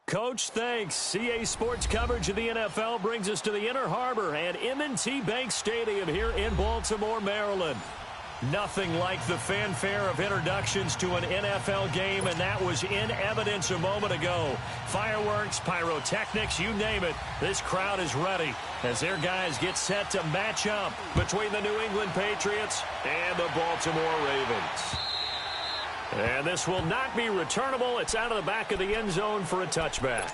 Coach, thanks. CA Sports coverage of the NFL brings us to the Inner Harbor at M&T Bank Stadium here in Baltimore, Maryland. Nothing like the fanfare of introductions to an NFL game, and that was in evidence a moment ago. Fireworks, pyrotechnics, you name it. This crowd is ready as their guys get set to match up between the New England Patriots and the Baltimore Ravens. And this will not be returnable. It's out of the back of the end zone for a touchback.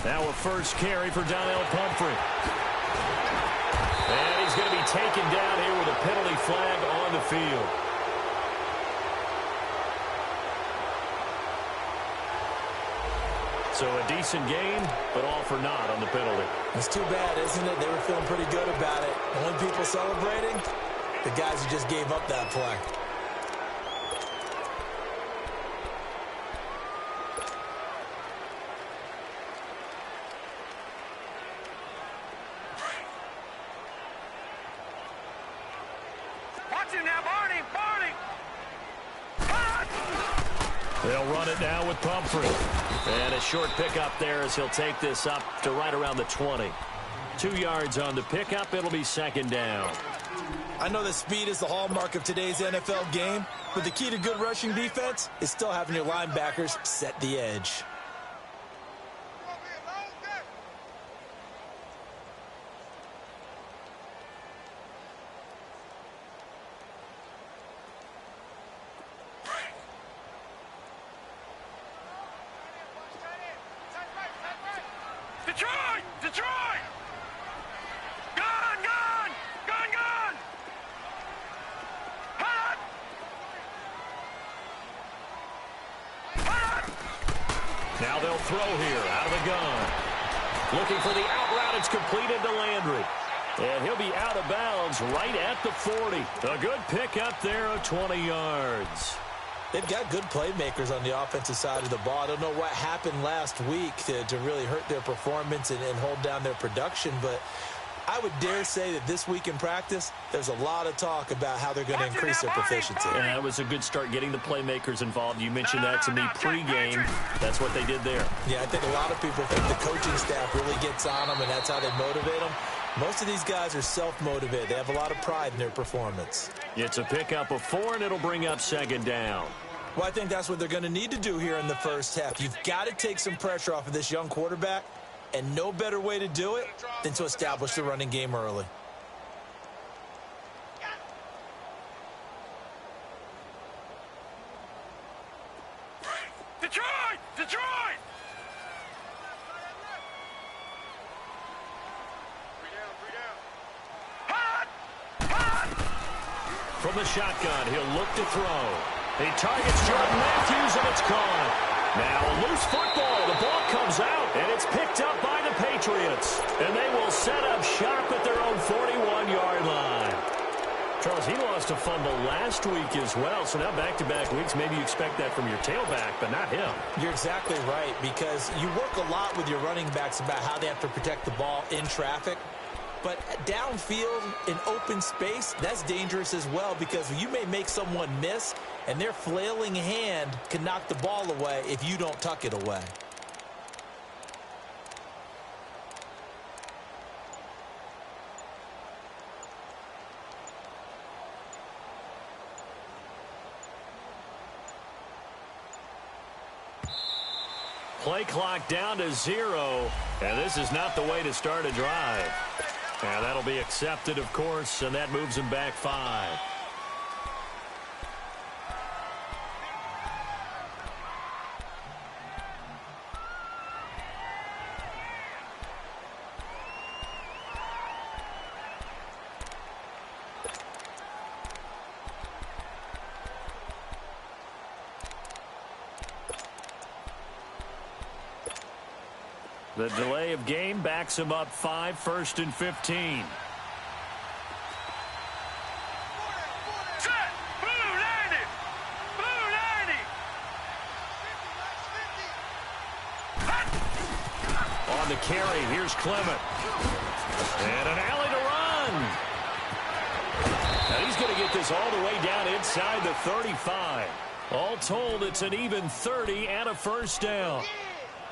Now a first carry for Donnell Pumphrey. And he's going to be taken down here with a penalty flag on the field. So a decent game, but all for naught on the penalty. It's too bad, isn't it? They were feeling pretty good about it. Only people celebrating, the guys who just gave up that play. They'll run it now with Pumphrey. And a short pickup there as he'll take this up to right around the 20. 2 yards on the pickup. It'll be second down. I know that speed is the hallmark of today's NFL game, but the key to good rushing defense is still having your linebackers set the edge. Detroit! Gone! Hot! Now they'll throw here out of the gun. Looking for the out route. It's completed to Landry. And he'll be out of bounds right at the 40. A good pickup there of 20 yards. They've got good playmakers on the offensive side of the ball. I don't know what happened last week to really hurt their performance and hold down their production, but I would dare say that this week in practice, there's a lot of talk about how they're going to increase their proficiency. Yeah, that was a good start getting the playmakers involved. You mentioned that to me pregame. That's what they did there. Yeah, I think a lot of people think the coaching staff really gets on them, and that's how they motivate them. Most of these guys are self-motivated. They have a lot of pride in their performance. It's a pickup of 4, and it'll bring up second down. Well, I think that's what they're going to need to do here in the first half. You've got to take some pressure off of this young quarterback, and no better way to do it than to establish the running game early. Detroit! From the shotgun, he'll look to throw. He targets Jordan Matthews, and it's caught. Now a loose football. The ball comes out, and it's picked up by the Patriots. And they will set up shop at their own 41-yard line. Charles, he lost a fumble last week as well, so now back-to-back weeks, maybe you expect that from your tailback, but not him. You're exactly right, because you work a lot with your running backs about how they have to protect the ball in traffic. But downfield in open space, that's dangerous as well, because you may make someone miss, and their flailing hand can knock the ball away if you don't tuck it away. Play clock down to 0, and this is not the way to start a drive. And that'll be accepted, of course, and that moves him back 5. The delay of game backs him up 5, 1st and 15. Set. Blue 90. Blue 90. On the carry, here's Clement. And an alley to run. And he's going to get this all the way down inside the 35. All told, it's an even 30 and a first down.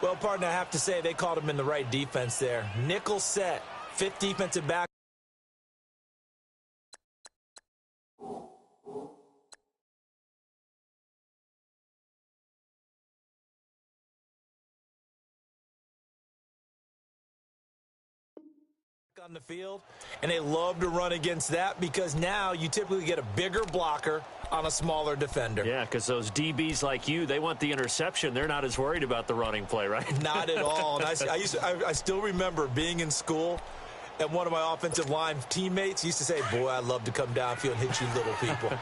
Well, partner, I have to say they called him in the right defense there. Nickel set, 5th defensive back. On the field, and they love to run against that because now you typically get a bigger blocker on a smaller defender. Yeah, because those DBs like you, they want the interception. They're not as worried about the running play, right? Not at all. And I still remember being in school, and one of my offensive line teammates used to say, boy, I'd love to come downfield and hit you little people.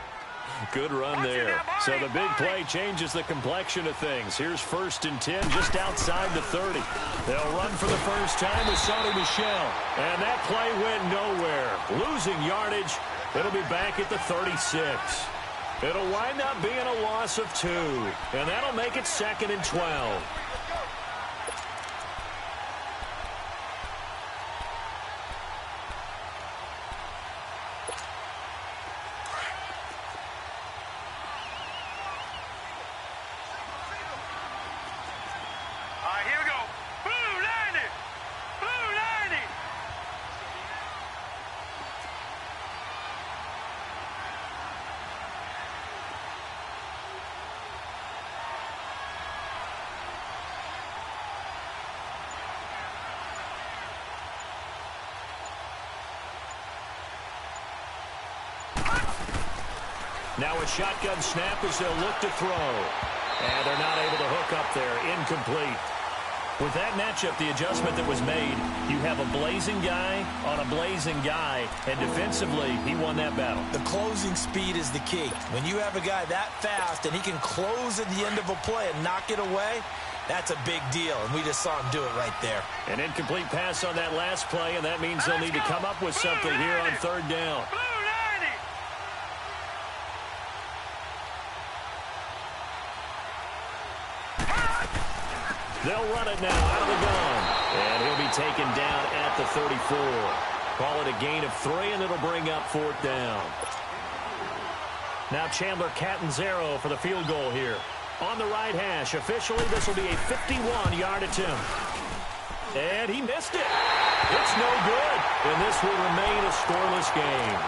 Good run there. So the big play changes the complexion of things. Here's 1st and 10 just outside the 30. They'll run for the first time with Sonny Michel. And that play went nowhere. Losing yardage. It'll be back at the 36. It'll wind up being a loss of 2. And that'll make it 2nd and 12. Here we go. Blue 90. Blue 90. Now a shotgun snap as they'll look to throw. And they're not able to hook up there. Incomplete. With that matchup, the adjustment that was made, you have a blazing guy on a blazing guy, and defensively, he won that battle. The closing speed is the key. When you have a guy that fast and he can close at the end of a play and knock it away, that's a big deal, and we just saw him do it right there. An incomplete pass on that last play, and that means they'll need to come up with something here on 3rd down. Blue 90. They'll run it now out of the gun. And he'll be taken down at the 34. Call it a gain of 3, and it'll bring up 4th down. Now Chandler Catanzaro for the field goal here. On the right hash. Officially, this will be a 51-yard attempt. And he missed it. It's no good. And this will remain a scoreless game.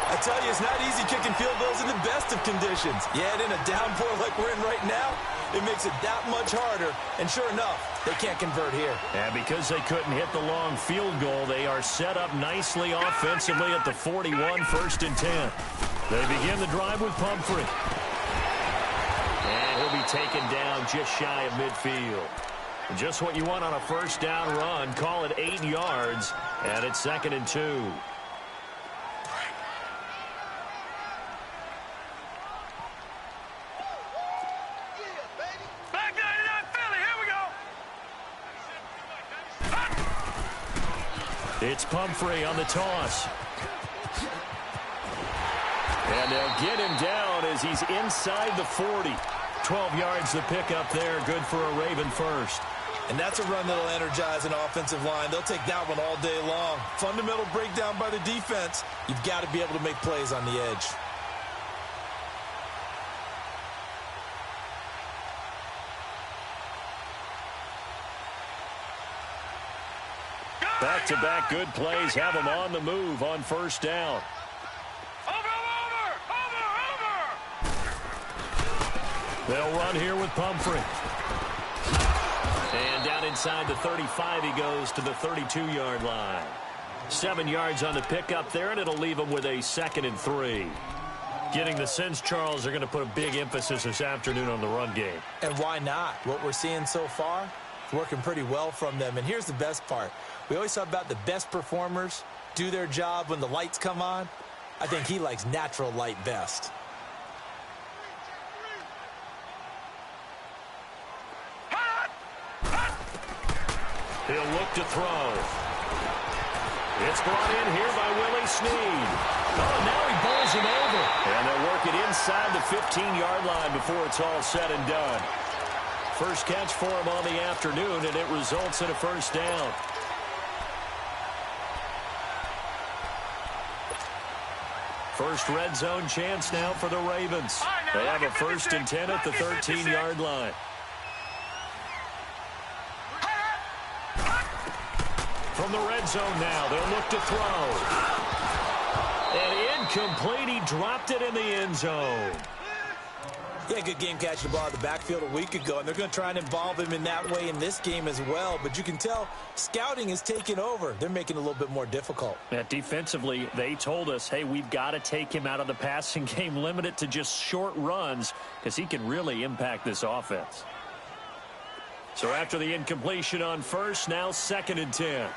I tell you, it's not easy kicking field goals in the best of conditions. Yet in a downpour like we're in right now, it makes it that much harder. And sure enough, they can't convert here. And because they couldn't hit the long field goal, they are set up nicely offensively at the 41, 1st and 10. They begin the drive with Pumphrey. And he'll be taken down just shy of midfield. Just what you want on a first down run. Call it 8 yards, and it's 2nd and 2. Back 99 Philly. Here we go. It's Pumphrey on the toss. And they'll get him down as he's inside the 40. 12 yards to pick up there. Good for a Raven first. And that's a run that'll energize an offensive line. They'll take that one all day long. Fundamental breakdown by the defense. You've got to be able to make plays on the edge. Back-to-back good plays have them on the move on first down. They'll run here with Pumphrey. And down inside the 35 he goes to the 32-yard line. 7 yards on the pickup there, and it'll leave him with a 2nd and 3. Getting the sense, Charles, they're going to put a big emphasis this afternoon on the run game. And why not? What we're seeing so far, it's working pretty well from them. And here's the best part. We always talk about the best performers do their job when the lights come on. I think he likes natural light best. He'll look to throw. It's brought in here by Willie Snead. Oh, now he bowls him over. And they'll work it inside the 15-yard line before it's all said and done. First catch for him on the afternoon, and it results in a first down. First red zone chance now for the Ravens. They have a 1st and 10 at the 13-yard line. From the red zone now, they'll look to throw. And incomplete, he dropped it in the end zone. Yeah, good game catching the ball in the backfield a week ago, and they're going to try and involve him in that way in this game as well. But you can tell scouting is taking over. They're making it a little bit more difficult. Yeah, defensively, they told us, hey, we've got to take him out of the passing game, limit it to just short runs, because he can really impact this offense. So after the incompletion on first, now 2nd and 10.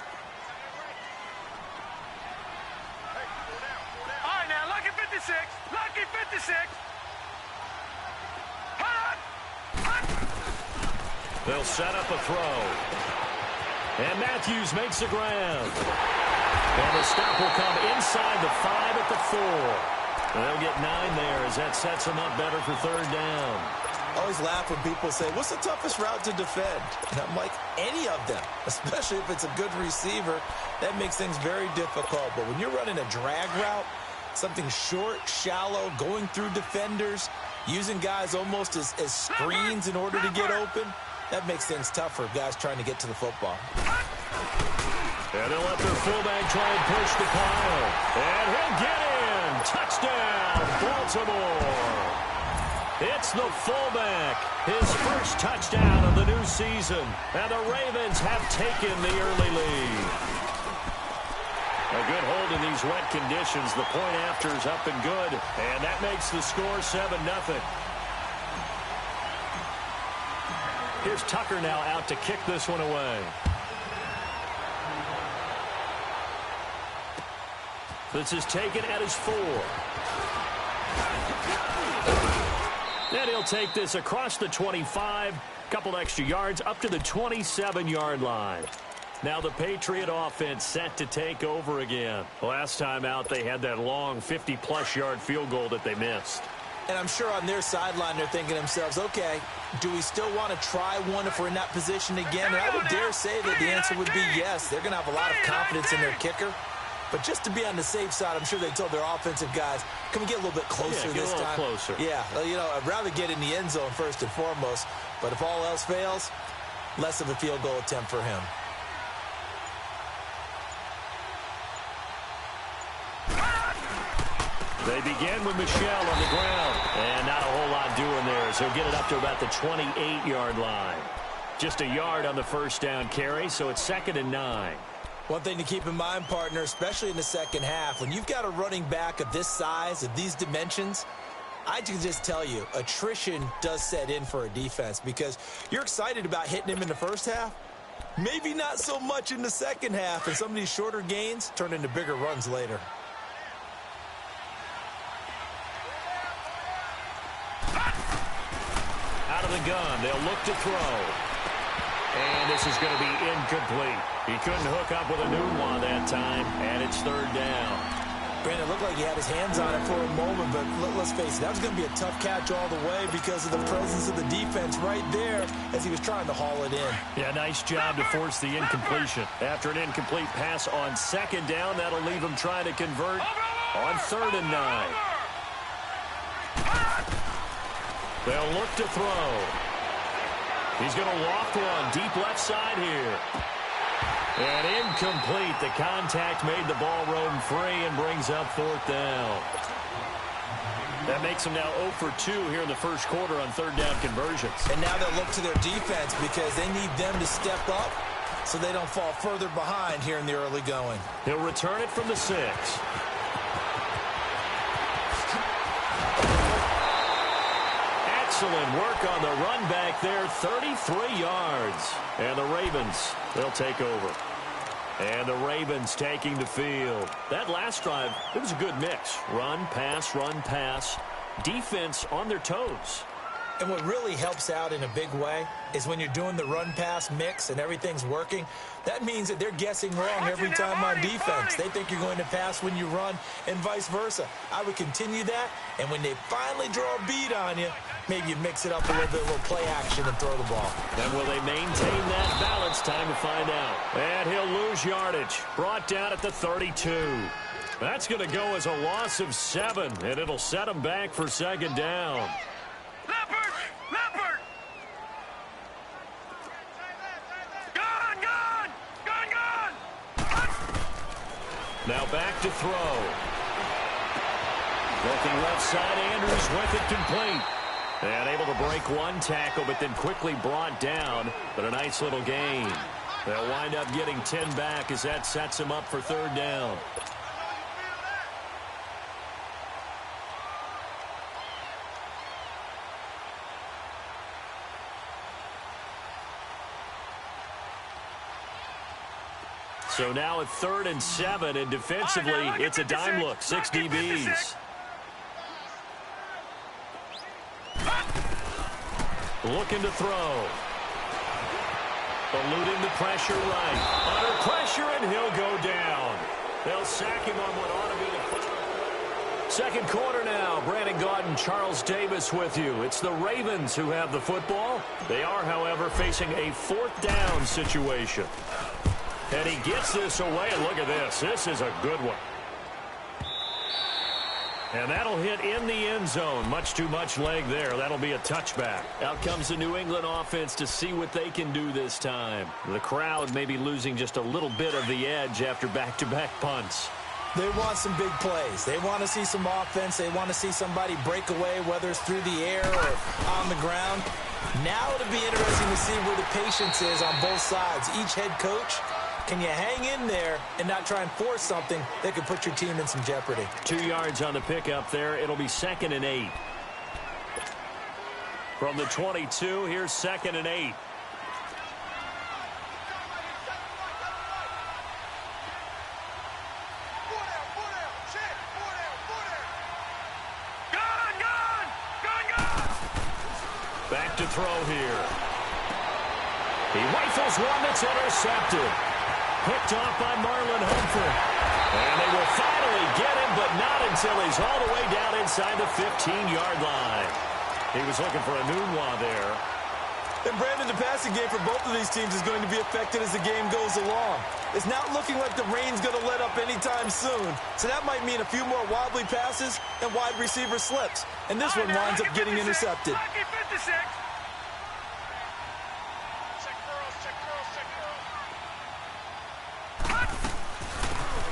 All right, now, lucky 56. Lucky 56. They'll set up a throw. And Matthews makes the ground. And the stop will come inside the 5 at the 4. They'll get 9 there as that sets them up better for 3rd down. I always laugh when people say, what's the toughest route to defend? And I'm like, any of them, especially if it's a good receiver. That makes things very difficult. But when you're running a drag route, something short, shallow, going through defenders, using guys almost as screens in order to get open, that makes things tough for guys trying to get to the football. And they'll let their fullback try and push the pile. And he'll get in. Touchdown, Baltimore. It's the fullback. His first touchdown of the new season. And the Ravens have taken the early lead. A good hold in these wet conditions. The point after is up and good. And that makes the score 7-0. Here's Tucker now out to kick this one away. This is taken at his 4. And he'll take this across the 25. Couple extra yards up to the 27-yard line. Now the Patriot offense set to take over again. Last time out, they had that long 50-plus yard field goal that they missed. And I'm sure on their sideline they're thinking to themselves, okay, do we still want to try one if we're in that position again? And I would dare say that the answer would be yes. They're going to have a lot of confidence in their kicker. But just to be on the safe side, I'm sure they told their offensive guys, can we get a little bit closer this time? Closer. Yeah, you know, I'd rather get in the end zone first and foremost. But if all else fails, less of a field goal attempt for him. They begin with Michel on the ground. And not a whole lot doing there as he'll get it up to about the 28-yard line. Just a yard on the first down carry, so it's 2nd and 9. One thing to keep in mind, partner, especially in the second half, when you've got a running back of this size, of these dimensions, I can just tell you, attrition does set in for a defense because you're excited about hitting him in the first half. Maybe not so much in the second half, and some of these shorter gains turn into bigger runs later. Out of the gun, they'll look to throw. And this is going to be incomplete. He couldn't hook up with a new one that time, and it's 3rd down. Brandon, it looked like he had his hands on it for a moment, but let's face it, that was going to be a tough catch all the way because of the presence of the defense right there as he was trying to haul it in. Yeah, nice job to force the incompletion. After an incomplete pass on 2nd down, that'll leave him trying to convert on 3rd and 9. They'll look to throw. He's going to loft one deep left side here. And incomplete. The contact made the ball roam free and brings up 4th down. That makes them now 0 for 2 here in the first quarter on 3rd down conversions. And now they'll look to their defense because they need them to step up so they don't fall further behind here in the early going. He'll return it from the 6. Excellent work on the run back there, 33 yards. And the Ravens, they'll take over. And the Ravens taking the field. That last drive, it was a good mix. Run, pass, defense on their toes. And what really helps out in a big way is when you're doing the run-pass mix and everything's working, that means that they're guessing wrong every time on defense. They think you're going to pass when you run and vice versa. I would continue that, and when they finally draw a beat on you, maybe you mix it up a little bit, a little play action and throw the ball. And will they maintain that balance? Time to find out. And he'll lose yardage. Brought down at the 32. That's going to go as a loss of 7, and it'll set him back for second down. Leopard! Leopard! Gone! Gone! Gone! Gone! Now back to throw. Looking left side, Andrews with it complete. And able to break one tackle, but then quickly brought down. But a nice little gain. They'll wind up getting 10 back as that sets him up for third down. So now at 3rd and 7, and defensively, it's a dime look. 6 DBs. Looking to throw. Eluding the pressure right. Under pressure, and he'll go down. They'll sack him on what ought to be the second quarter now. Brandon Gaudin, Charles Davis with you. It's the Ravens who have the football. They are, however, facing a 4th down situation. And he gets this away, and look at this. This is a good one. And that'll hit in the end zone. Much too much leg there. That'll be a touchback. Out comes the New England offense to see what they can do this time. The crowd may be losing just a little bit of the edge after back-to-back punts. They want some big plays. They want to see some offense. They want to see somebody break away, whether it's through the air or on the ground. Now it'll be interesting to see where the patience is on both sides. Each head coach, can you hang in there and not try and force something that could put your team in some jeopardy? 2 yards on the pickup there. It'll be 2nd and 8. From the 22, here's 2nd and 8. Back to throw here. He rifles one that's intercepted. Picked off by Marlon Humphrey. And they will finally get him, but not until he's all the way down inside the 15-yard line. He was looking for a Nunwa there. And Brandon, the passing game for both of these teams is going to be affected as the game goes along. It's not looking like the rain's going to let up anytime soon. So that might mean a few more wobbly passes and wide receiver slips. And this one winds up getting intercepted.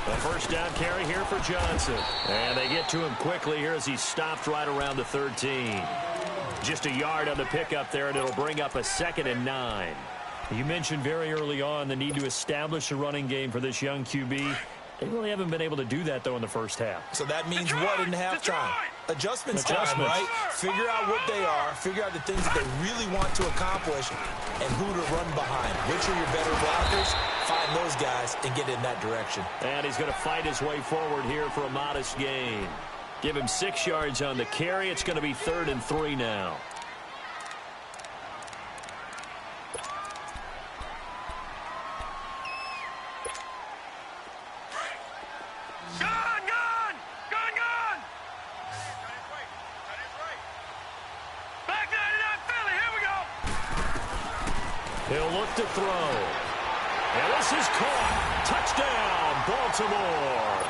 The first down carry here for Johnson. And they get to him quickly here as he stopped right around the 13. Just a yard on the pickup there, and it'll bring up a 2nd and 9. You mentioned very early on the need to establish a running game for this young QB. They really haven't been able to do that, though, in the first half. So that means what in halftime? Adjustments time, right? Figure out what they are, figure out the things that they really want to accomplish, and who to run behind. Which are your better blockers? Find those guys and get in that direction. And he's going to fight his way forward here for a modest gain. Give him 6 yards on the carry. It's going to be 3rd and 3 now. He'll look to throw. And this is caught. Touchdown, Baltimore.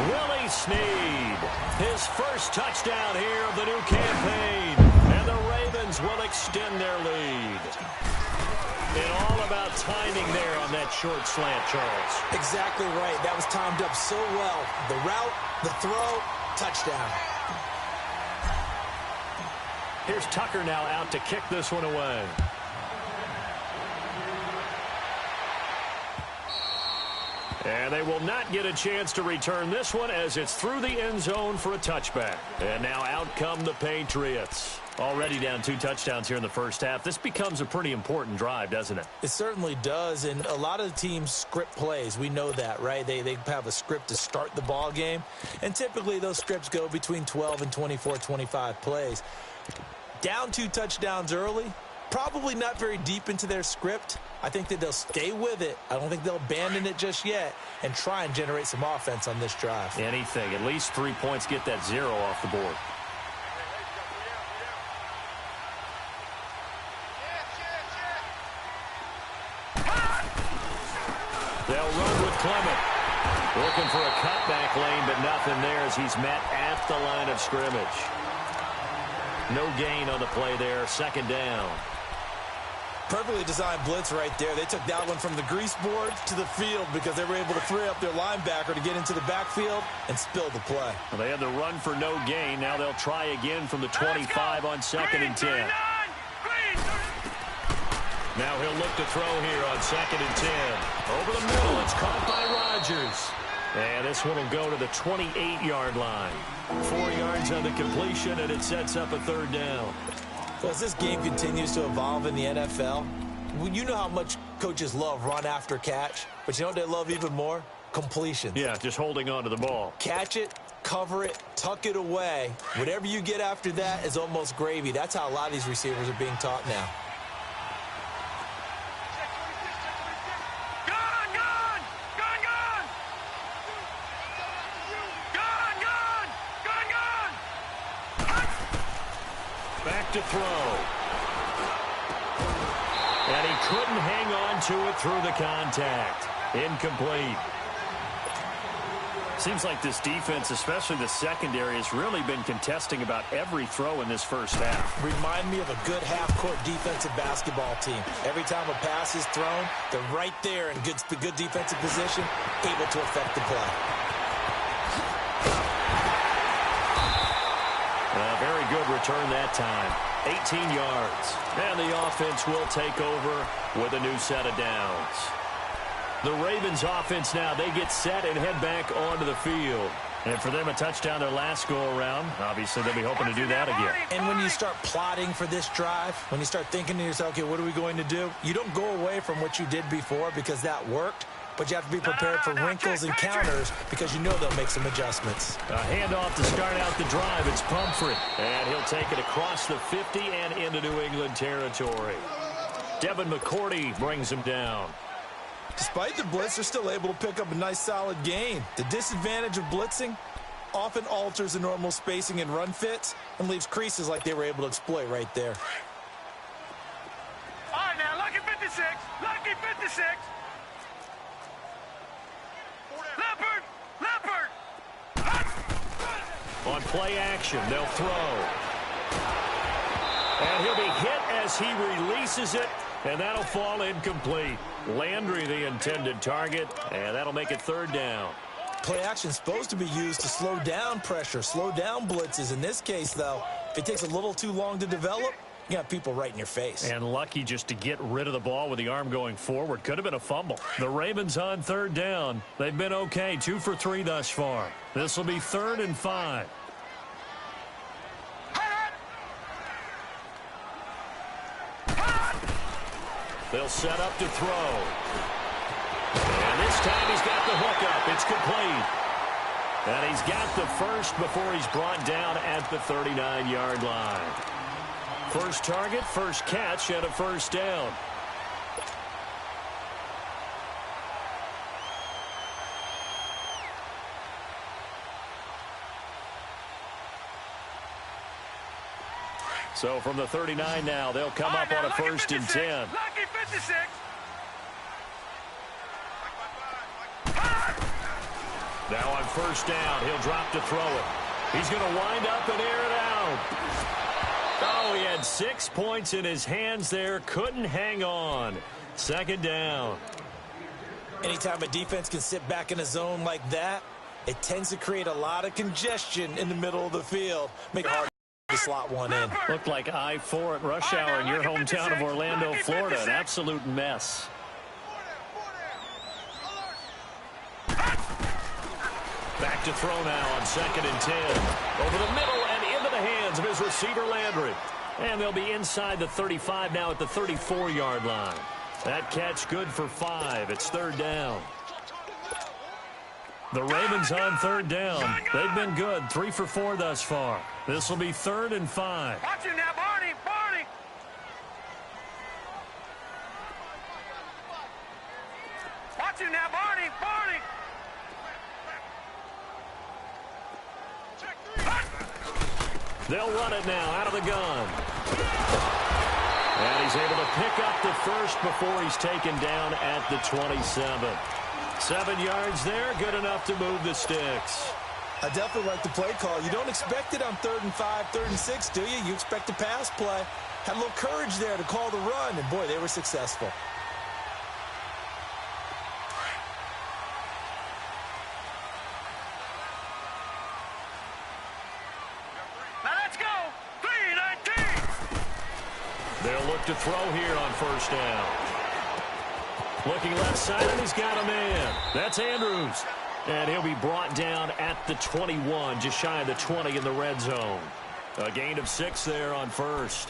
Willie Snead, his first touchdown here of the new campaign. And the Ravens will extend their lead. And all about timing there on that short slant, Charles. Exactly right. That was timed up so well. The route, the throw, touchdown. Here's Tucker now out to kick this one away. And they will not get a chance to return this one as it's through the end zone for a touchback. And now out come the Patriots. Already down 2 touchdowns here in the first half. This becomes a pretty important drive, doesn't it? It certainly does, and a lot of teams script plays. We know that, right? They have a script to start the ball game, and typically those scripts go between 12 and 24, 25 plays. Down 2 touchdowns early, probably not very deep into their script. I think that they'll stay with it. I don't think they'll abandon it just yet and try and generate some offense on this drive. Anything. At least 3 points, get that 0 off the board. They'll run with Clement. Looking for a cutback lane, but nothing there as he's met at the line of scrimmage. No gain on the play there. Second down. Perfectly designed blitz right there. They took that one from the grease board to the field because they were able to free up their linebacker to get into the backfield and spill the play. Well, they had the run for no gain. Now they'll try again from the 25 on 2nd and 10. Now he'll look to throw here on 2nd and 10. Over the middle, it's caught by Rodgers. And this one will go to the 28-yard line. 4 yards on the completion, and it sets up a 3rd down. Well, as this game continues to evolve in the NFL, you know how much coaches love run after catch, but you know what they love even more? Completion. Yeah, just holding on to the ball. Catch it, cover it, tuck it away. Whatever you get after that is almost gravy. That's how a lot of these receivers are being taught now. Back to throw. And he couldn't hang on to it through the contact. Incomplete. Seems like this defense, especially the secondary, has really been contesting about every throw in this first half. Remind me of a good half-court defensive basketball team. Every time a pass is thrown, they're right there in good defensive position, able to affect the play. Very good return that time. 18 yards. And the offense will take over with a new set of downs. The Ravens offense now, they get set and head back onto the field. And for them, a touchdown their last go-around. Obviously, they'll be hoping to do that again. And when you start plotting for this drive, when you start thinking to yourself, okay, what are we going to do? You don't go away from what you did before because that worked. But you have to be prepared for wrinkles and counters because you know they'll make some adjustments. A handoff to start out the drive. It's Pumphrey. And he'll take it across the 50 and into New England territory. Devin McCourty brings him down. Despite the blitz, they're still able to pick up a nice solid gain. The disadvantage of blitzing often alters the normal spacing and run fits and leaves creases like they were able to exploit right there. All right, now, lucky 56. Lucky 56. On play action, they'll throw. And he'll be hit as he releases it, and that'll fall incomplete. Landry, the intended target, and that'll make it 3rd down. Play action is supposed to be used to slow down pressure, slow down blitzes. In this case, though, if it takes a little too long to develop, you got people right in your face. And lucky just to get rid of the ball with the arm going forward. Could have been a fumble. The Ravens on 3rd down. They've been okay, 2 for 3 thus far. This will be 3rd and 5. They'll set up to throw. And this time he's got the hook up. It's complete. And he's got the first before he's brought down at the 39-yard line. First target, first catch, and a 1st down. So from the 39 now, they'll come up on a 1st and 10. Lucky 56. Now on 1st down, he'll drop to throw it. He's going to wind up and air it out. Oh, he had 6 points in his hands there. Couldn't hang on. 2nd down. Anytime a defense can sit back in a zone like that, it tends to create a lot of congestion in the middle of the field. Make it hard to slot one in. Looked like I-4 at rush hour in your hometown of Orlando, Florida. An absolute mess. Back to throw now on 2nd and 10. Over the middle and into the hands of his receiver, Landry. And they'll be inside the 35 now at the 34-yard line. That catch good for 5. It's 3rd down. The Ravens on 3rd down. They've been good. 3 for 4 thus far. This will be 3rd and 5. Watch him now, Barney. Watch him now, Barney. Barney. They'll run it now out of the gun. And he's able to pick up the first before he's taken down at the 27. 7 yards there, good enough to move the sticks. I definitely like the play call. You don't expect it on 3rd and 5, 3rd and 6, do you? You expect a pass play. Had a little courage there to call the run, and boy, they were successful. Now let's go. 3-19. They'll look to throw here on first down. Looking left side, and he's got a man. That's Andrews. And he'll be brought down at the 21, just shy of the 20 in the red zone. A gain of 6 there on first.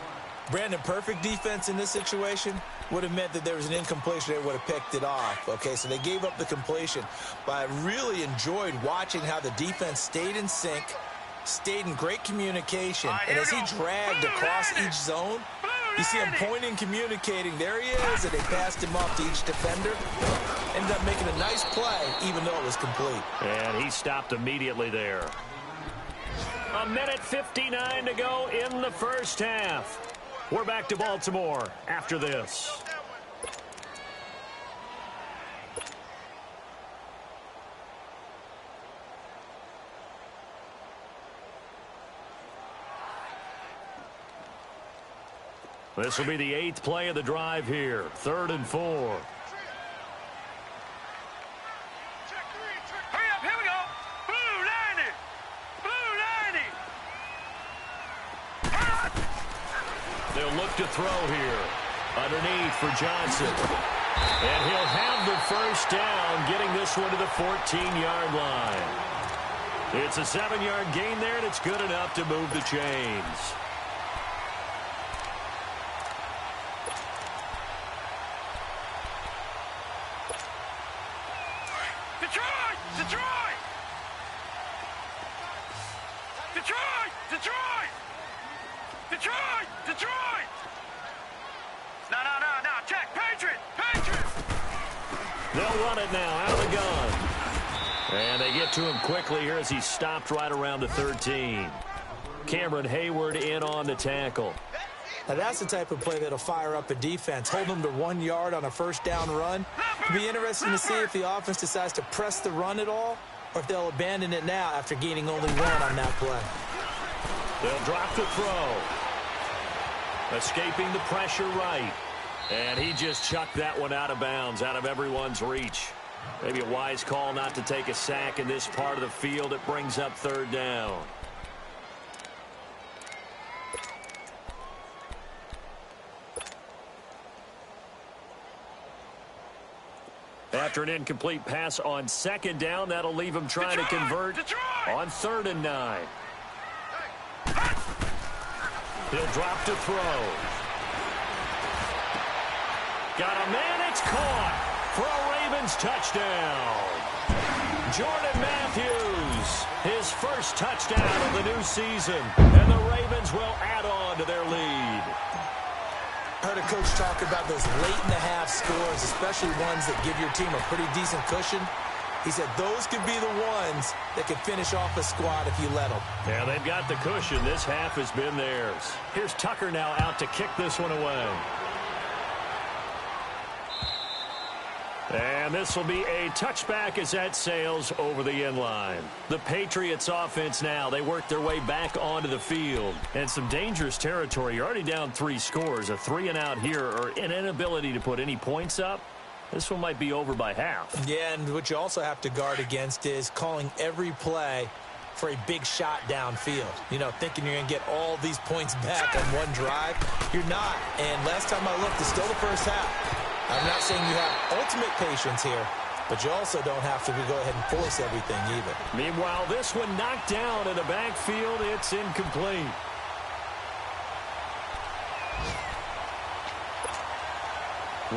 Brandon, perfect defense in this situation would have meant that there was an incompletion. They would have picked it off. Okay, so they gave up the completion. But I really enjoyed watching how the defense stayed in sync, stayed in great communication. And as he dragged across each zone, you see him pointing, communicating. There he is, and they passed him off to each defender. Ended up making a nice play, even though it was complete. And he stopped immediately there. 1:59 to go in the first half. We're back to Baltimore after this. This will be the 8th play of the drive here. 3rd and 4. Hurry up, here we go. Blue 90. Blue 90. They'll look to throw here. Underneath for Johnson. And he'll have the first down, getting this one to the 14-yard line. It's a 7-yard gain there, and it's good enough to move the chains. Detroit! Detroit! Detroit! Detroit! Detroit! Detroit! No. Check. Patriot! Patriot! They'll run it now out of the gun. And they get to him quickly here as he stopped right around the 13. Cameron Hayward in on the tackle. Now that's the type of play that'll fire up a defense. Hold them to 1 yard on a first down run. It'll be interesting to see if the offense decides to press the run at all, or if they'll abandon it now after gaining only 1 on that play. They'll drop the throw. Escaping the pressure right. And he just chucked that one out of bounds, out of everyone's reach. Maybe a wise call not to take a sack in this part of the field. It brings up 3rd down. After an incomplete pass on 2nd down, that'll leave him trying to convert on 3rd and 9. He'll drop to throw. Got a man, it's caught for a Ravens touchdown. Jordan Matthews, his first touchdown of the new season, and the Ravens will add on to their lead. I heard a coach talk about those late-in-the-half scores, especially ones that give your team a pretty decent cushion. He said those could be the ones that could finish off a squad if you let them. Yeah, they've got the cushion. This half has been theirs. Here's Tucker now out to kick this one away. And this will be a touchback as that sails over the end line. The Patriots offense now, they work their way back onto the field. And some dangerous territory. You're already down 3 scores. A 3-and-out here, or an inability to put any points up. This one might be over by half. Yeah, and what you also have to guard against is calling every play for a big shot downfield. You know, thinking you're going to get all these points back on one drive. You're not. And last time I looked, it's still the first half. I'm not saying you have ultimate patience here, but you also don't have to go ahead and force everything either. Meanwhile, this one knocked down in the backfield. It's incomplete.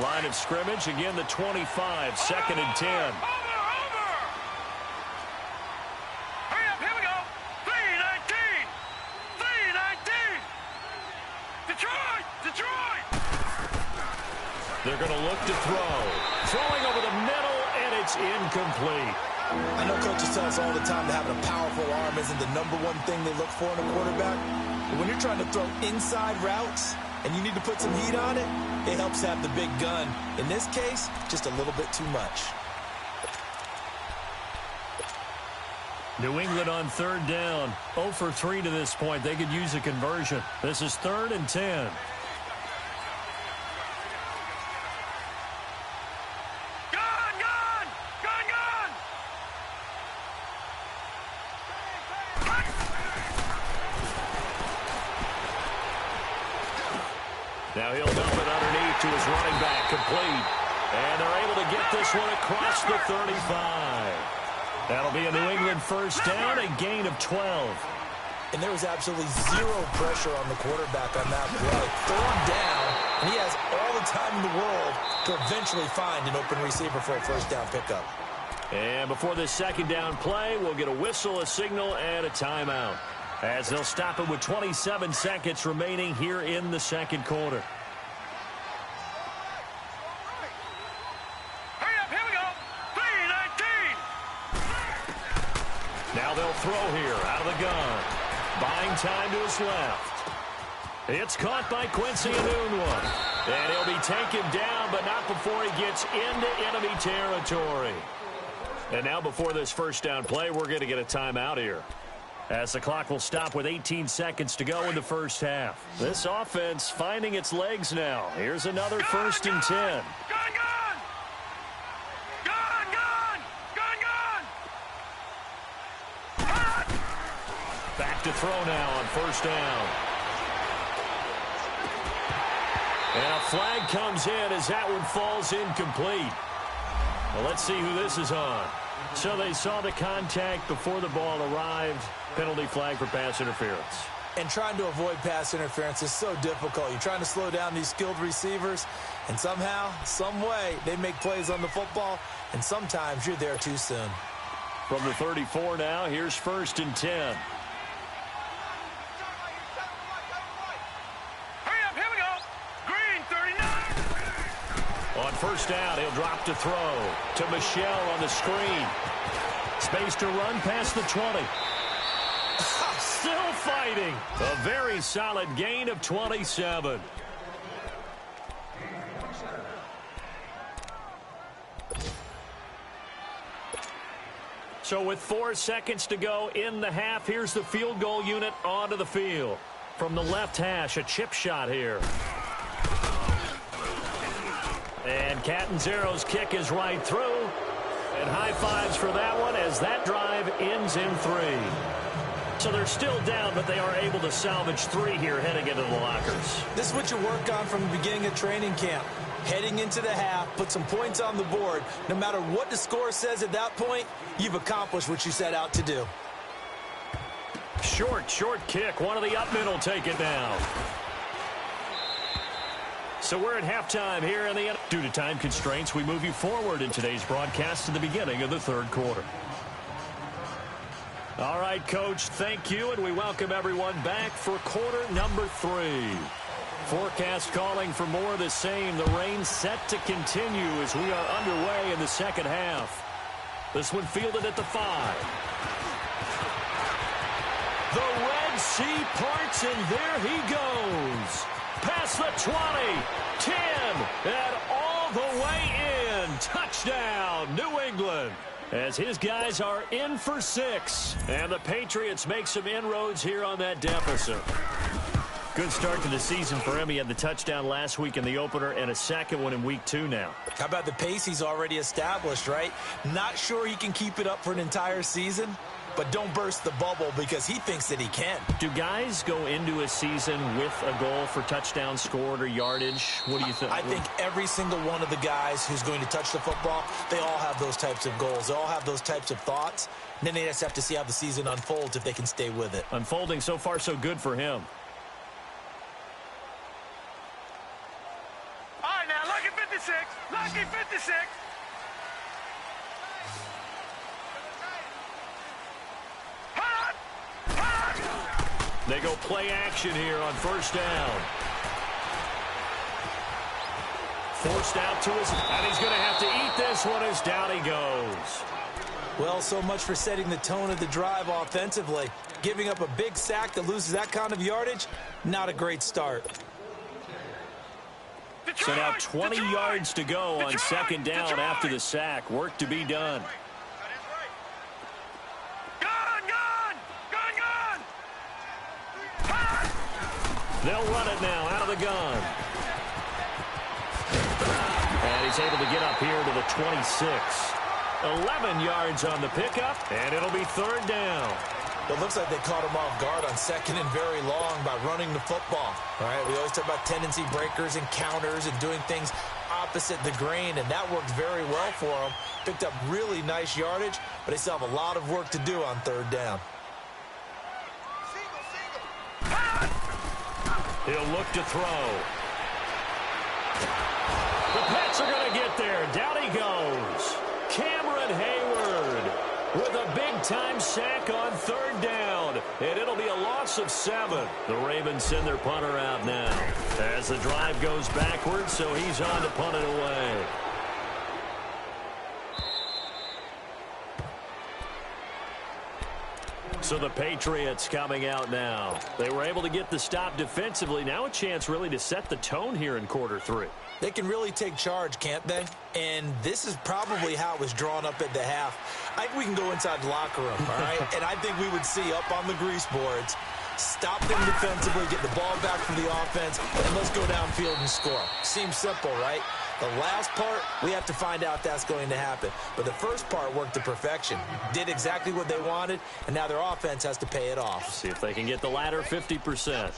Line of scrimmage, again the 25, 2nd and 10. Over! Hurry up, here we go. 3-19. 3-19. Detroit! They're going to look to throw. Throwing over the middle, It's incomplete. I know coaches tell us all the time that having a powerful arm isn't the #1 thing they look for in a quarterback. But when you're trying to throw inside routes and you need to put some heat on it, it helps have the big gun. In this case, just a little bit too much. New England on 3rd down. 0 for 3 to this point. They could use a conversion. This is 3rd and 10. Now he'll dump it underneath to his running back, complete. And they're able to get this one across the 35. That'll be a New England first down, a gain of 12. And there was absolutely zero pressure on the quarterback on that play. 3rd down, and he has all the time in the world to eventually find an open receiver for a first down pickup. And before this 2nd down play, we'll get a whistle, a signal, and a timeout, as they'll stop it with 27 seconds remaining here in the 2nd quarter. Hurry up, here we go. 3:19. Now they'll throw here out of the gun. Buying time to his left. It's caught by Quincy Enunwa. And he'll be taken down, but not before he gets into enemy territory. And now before this first down play, we're going to get a timeout here, as the clock will stop with 18 seconds to go in the first half. This offense finding its legs now. Here's another 1st and 10. Gun, gun! Gun, gun! Gun, gun! Hot! Back to throw now on 1st down. And a flag comes in as that one falls incomplete. Well, let's see who this is on. So they saw the contact before the ball arrived. Penalty flag for pass interference. And trying to avoid pass interference is so difficult. You're trying to slow down these skilled receivers, and somehow, some way, they make plays on the football, and sometimes you're there too soon. From the 34 now, here's 1st and 10. Hurry up, here we go. Green, 39. On 1st down, he'll drop to throw to Michelle on the screen. Space to run past the 20. Still fighting. A very solid gain of 27. So with 4 seconds to go in the half, here's the field goal unit onto the field. From the left hash, a chip shot here. And Catanzaro's kick is right through. And high fives for that one as that drive ends in 3. So they're still down, but they are able to salvage 3 here heading into the lockers. This is what you work on from the beginning of training camp. Heading into the half, put some points on the board. No matter what the score says at that point, you've accomplished what you set out to do. Short kick. One of the up middle take it down. So we're at halftime here in the... Due to time constraints, we move you forward in today's broadcast to the beginning of the 3rd quarter. All right, Coach, thank you, and we welcome everyone back for quarter number 3. Forecast calling for more of the same. The rain set to continue as we are underway in the 2nd half. This one fielded at the 5. The Red Sea parts, and there he goes. Past the 20, 10, and all the way in. Touchdown, New England. As his guys are in for 6. And the Patriots make some inroads here on that deficit. Good start to the season for him. He had the touchdown last week in the opener and a 2nd one in week 2 now. How about the pace he's already established, right? Not sure he can keep it up for an entire season, but don't burst the bubble because he thinks that he can. Do guys go into a season with a goal for touchdowns scored or yardage? What do you think? I think every single one of the guys who's going to touch the football, they all have those types of goals. They all have those types of thoughts. And then they just have to see how the season unfolds if they can stay with it. Unfolding so far so good for him. All right, now, lucky 56. Lucky 56. Hot! Hot! They go play action here on 1st down. Forced out to his, and he's going to have to eat this one as down he goes. Well, so much for setting the tone of the drive offensively. Giving up a big sack that loses that kind of yardage, not a great start. So now 20 yards to go on second down after the sack. Work to be done. They'll run it now out of the gun. And he's able to get up here to the 26. 11 yards on the pickup, and it'll be third down. It looks like they caught him off guard on second and very long by running the football. All right, we always talk about tendency breakers and counters and doing things opposite the grain, and that worked very well for them. Picked up really nice yardage, but they still have a lot of work to do on third down. He'll look to throw. The Pets are going to get there. Down he goes. Cameron Hayward with a big-time sack on third down. And it'll be a loss of 7. The Ravens send their punter out now as the drive goes backwards, so he's on to punt it away. So the Patriots coming out now. They were able to get the stop defensively. Now a chance really to set the tone here in quarter 3. They can really take charge, can't they? And this is probably how it was drawn up at the half. I think we can go inside the locker room, all right? And I think we would see up on the grease boards, stop them defensively, get the ball back from the offense, and let's go downfield and score. Seems simple, right? The last part, we have to find out if that's going to happen. But the first part worked to perfection. Did exactly what they wanted, and now their offense has to pay it off. See if they can get the latter 50%.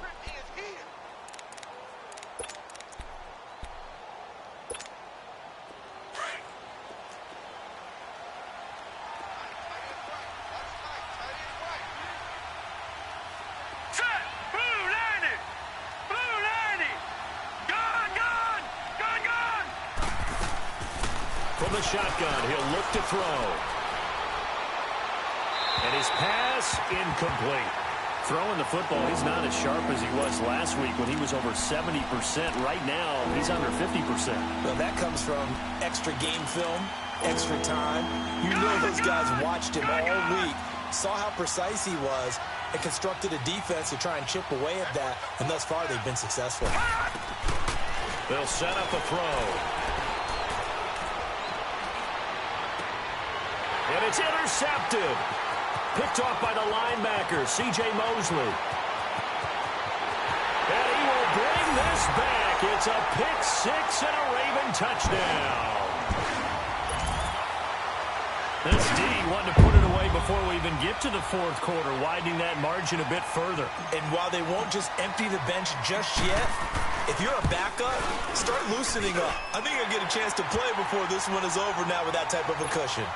From the shotgun, he'll look to throw. And his pass incomplete. Throwing the football, he's not as sharp as he was last week when he was over 70%. Right now, he's under 50%. Well, that comes from extra game film, extra time. You know those guys watched him all week, saw how precise he was, and constructed a defense to try and chip away at that. And thus far, they've been successful. They'll set up a throw. And it's intercepted. Picked off by the linebacker, C.J. Mosley. And he will bring this back. It's a pick 6 and a Raven touchdown. This D wanted to put it away before we even get to the fourth quarter, widening that margin a bit further. And while they won't just empty the bench just yet, if you're a backup, start loosening up. I think you'll get a chance to play before this one is over now with that type of a cushion.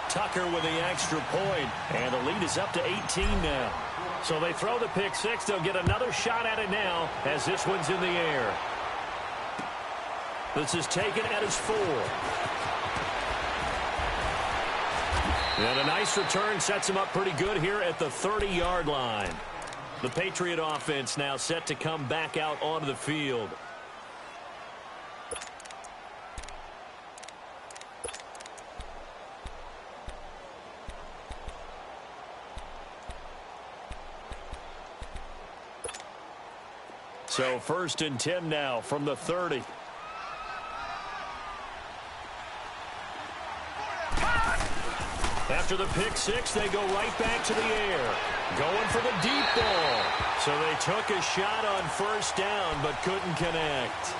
Tucker with the extra point, and the lead is up to 18 now. So they throw the pick 6. They'll get another shot at it now as this one's in the air. This is taken at his 4. And a nice return sets him up pretty good here at the 30-yard line. The Patriot offense now set to come back out onto the field. So 1st and 10 now from the 30. After the pick 6, they go right back to the air. Going for the deep ball. So they took a shot on 1st down but couldn't connect.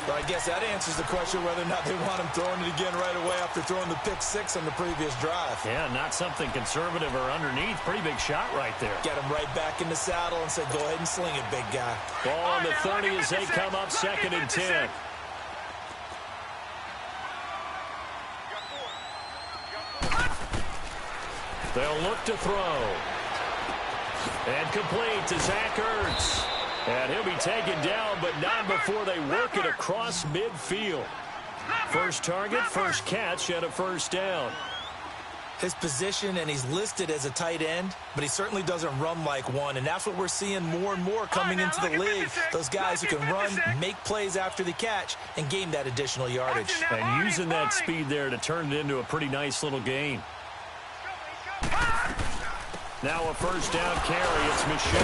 Well, I guess that answers the question whether or not they want him throwing it again right away after throwing the pick 6 on the previous drive. Yeah, not something conservative or underneath. Pretty big shot right there. Get him right back in the saddle and said, go ahead and sling it, big guy. Ball on the 30 as they come up 2nd and 10. They'll look to throw. And complete to Zach Ertz. And he'll be taken down, but not before they work it across midfield. First target, first catch, and a 1st down. His position, and he's listed as a tight end, but he certainly doesn't run like one, and that's what we're seeing more and more coming into the league. Those guys who can run, make plays after the catch, and gain that additional yardage. And using that speed there to turn it into a pretty nice little gain. Now a first down carry. It's Michel.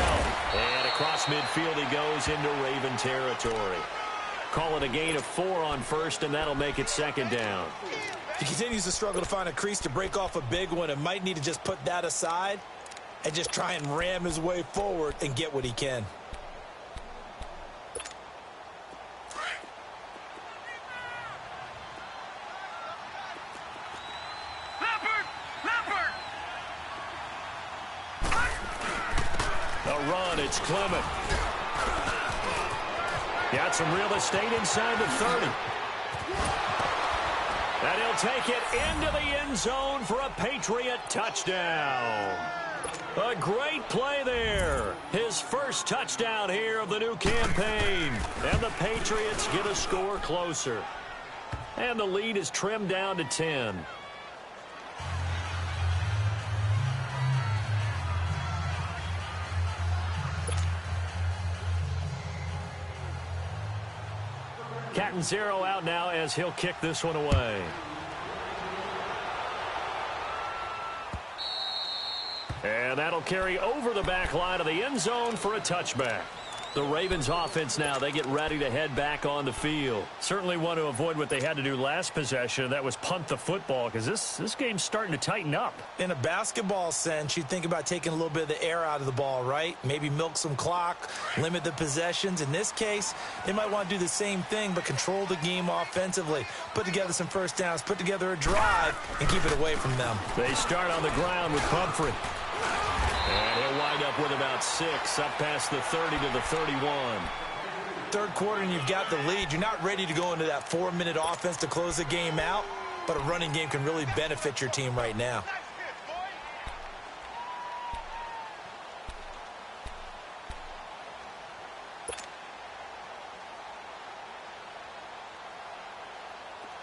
And across midfield he goes into Raven territory. Call it a gain of 4 on first, and that'll make it second down. He continues to struggle to find a crease to break off a big one and might need to just put that aside and just try and ram his way forward and get what he can. The run, it's Clement. Got some real estate inside the 30. And he'll take it into the end zone for a Patriot touchdown. A great play there. His first touchdown here of the new campaign. And the Patriots get a score closer. And the lead is trimmed down to 10. Catanzaro out now as he'll kick this one away. And that'll carry over the back line of the end zone for a touchback. The Ravens offense now, they get ready to head back on the field. Certainly want to avoid what they had to do last possession. That was punt the football, because this game's starting to tighten up. In a basketball sense, you think about taking a little bit of the air out of the ball, right? Maybe milk some clock, limit the possessions. In this case, they might want to do the same thing, but control the game offensively. Put together some first downs, put together a drive, and keep it away from them. They start on the ground with Pumphrey. And he'll wind up with about 6, up past the 30 to the 31. Third quarter and you've got the lead. You're not ready to go into that 4-minute offense to close the game out, but a running game can really benefit your team right now.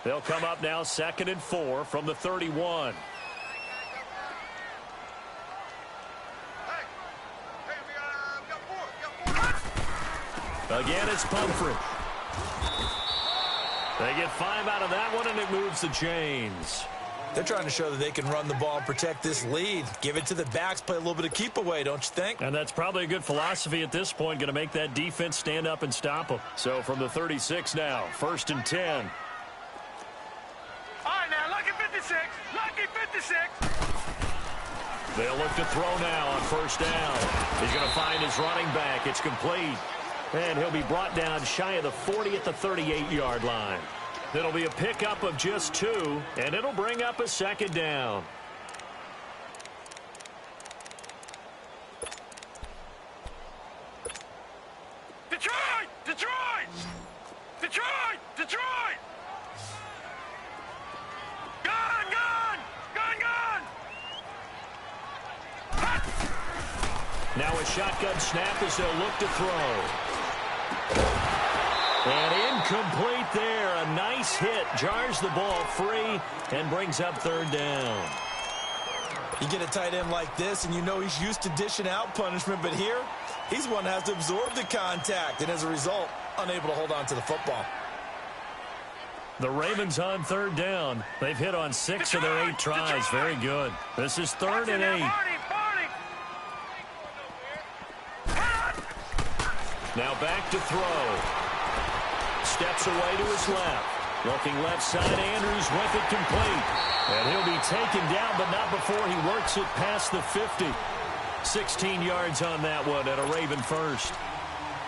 They'll come up now 2nd and 4 from the 31. Again, it's Pumphrey. They get 5 out of that one, and it moves the chains. They're trying to show that they can run the ball and protect this lead. Give it to the backs, play a little bit of keep away, don't you think? And that's probably a good philosophy at this point, going to make that defense stand up and stop them. So from the 36 now, 1st and 10. All right, now, lucky 56. Lucky 56. They'll look to throw now on 1st down. He's going to find his running back. It's complete. And he'll be brought down shy of the 40 at the 38-yard line. It'll be a pickup of just 2, and it'll bring up a 2nd down. Detroit! Detroit! Detroit! Detroit! Gun! Gun! Gun! Gun! Now a shotgun snap as they'll look to throw. And incomplete there. A nice hit. Jars the ball free and brings up 3rd down. You get a tight end like this, and you know he's used to dishing out punishment, but here, he's one that has to absorb the contact, and as a result, unable to hold on to the football. The Ravens on 3rd down. They've hit on 6 of their 8 tries. Very good. This is 3rd and 8. Now back to throw. Steps away to his left. Looking left side, Andrews with it complete. And he'll be taken down, but not before he works it past the 50. 16 yards on that one and a Raven first.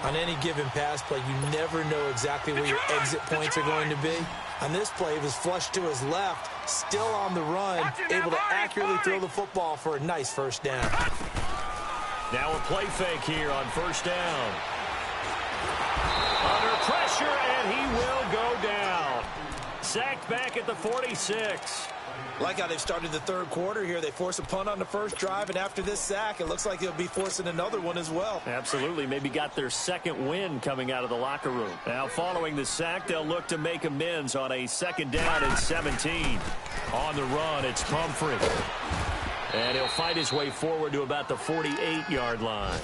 On any given pass play, you never know exactly where your exit points are going to be. On this play, it was flushed to his left, still on the run, able to accurately throw the football for a nice 1st down. Now a play fake here on 1st down. Under pressure, and he will go down. Sacked back at the 46. Like how they've started the 3rd quarter here. They force a punt on the first drive, and after this sack, it looks like they'll be forcing another one as well. Absolutely. Maybe got their 2nd win coming out of the locker room. Now, following the sack, they'll look to make amends on a 2nd down and 17. On the run, it's Pumphrey. And he'll fight his way forward to about the 48-yard line.